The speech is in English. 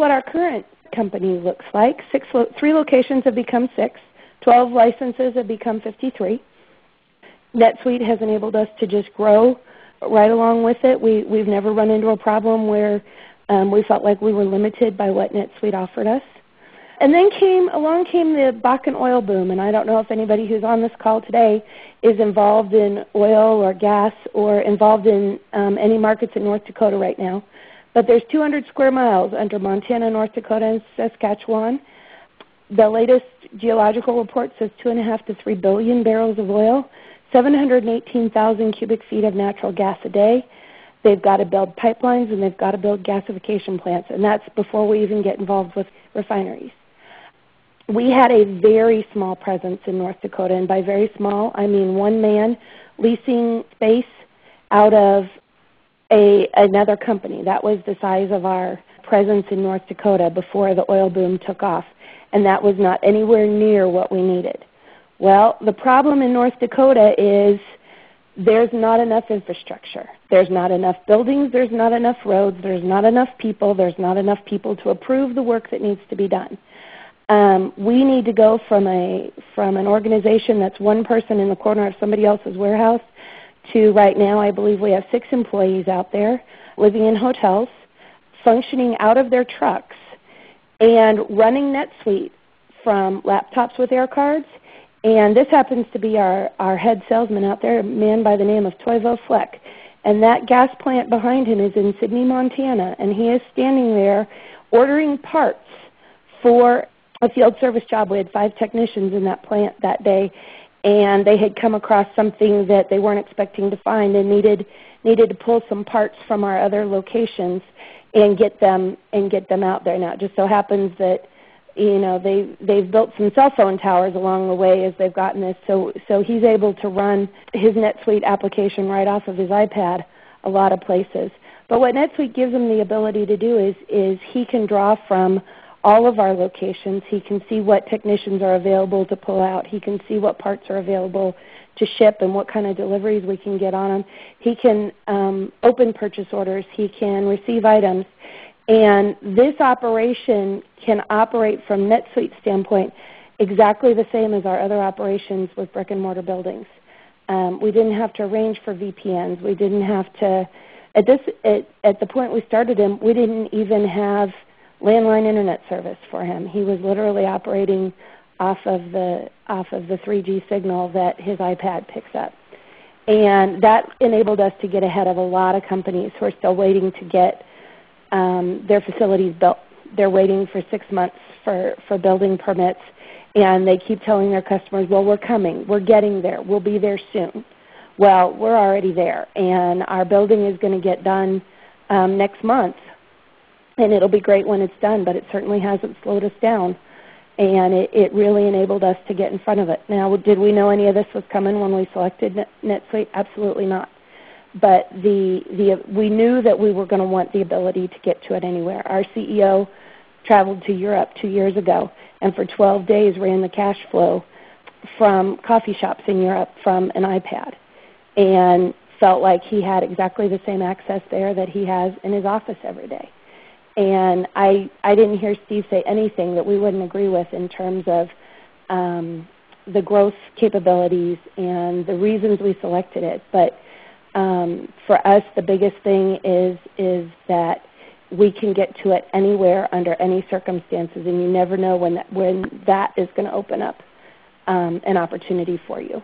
what our current company looks like. 3 locations have become 6. 12 licenses have become 53. NetSuite has enabled us to just grow right along with it. We've never run into a problem where we felt like we were limited by what NetSuite offered us. And then along came the Bakken oil boom, and I don't know if anybody who's on this call today is involved in oil or gas or involved in any markets in North Dakota right now. But there's 200 square miles under Montana, North Dakota, and Saskatchewan. The latest geological report says 2.5 to 3 billion barrels of oil, 718,000 cubic feet of natural gas a day. They've got to build pipelines and they've got to build gasification plants, and that's before we even get involved with refineries. We had a very small presence in North Dakota, and by very small, I mean one man leasing space out of another company. That was the size of our presence in North Dakota before the oil boom took off, and that was not anywhere near what we needed. Well, the problem in North Dakota is there's not enough infrastructure. There's not enough buildings. There's not enough roads. There's not enough people. There's not enough people to approve the work that needs to be done. We need to go from an organization that's one person in the corner of somebody else's warehouse to right now I believe we have 6 employees out there living in hotels, functioning out of their trucks, and running NetSuite from laptops with air cards. And this happens to be our head salesman out there, a man by the name of Toivo Fleck. And that gas plant behind him is in Sidney, Montana, and he is standing there ordering parts for a field service job. We had 5 technicians in that plant that day, and they had come across something that they weren't expecting to find and needed to pull some parts from our other locations and get them out there. Now, it just so happens that they've built some cell phone towers along the way as they've gotten this, so he's able to run his NetSuite application right off of his iPad a lot of places. But what NetSuite gives him the ability to do is he can draw from all of our locations. He can see what technicians are available to pull out. He can see what parts are available to ship and what kind of deliveries we can get on them. He can open purchase orders. He can receive items. And this operation can operate from NetSuite standpoint exactly the same as our other operations with brick and mortar buildings. We didn't have to arrange for VPNs. We didn't have to, at the point we started him, we didn't even have landline internet service for him. He was literally operating off of the 3G signal that his iPad picks up. And that enabled us to get ahead of a lot of companies who are still waiting to get their facilities built. They're waiting for 6 months for building permits, and they keep telling their customers, well, we're coming, we're getting there, we'll be there soon. Well, we're already there, and our building is going to get done next month, and it'll be great when it's done, but it certainly hasn't slowed us down, and it really enabled us to get in front of it. Now, did we know any of this was coming when we selected NetSuite? Absolutely not. But we knew that we were going to want the ability to get to it anywhere. Our CEO traveled to Europe 2 years ago and for 12 days ran the cash flow from coffee shops in Europe from an iPad and felt like he had exactly the same access there that he has in his office every day. And I didn't hear Steve say anything that we wouldn't agree with in terms of the growth capabilities and the reasons we selected it. But for us, the biggest thing is that we can get to it anywhere under any circumstances, and you never know when that is going to open up an opportunity for you.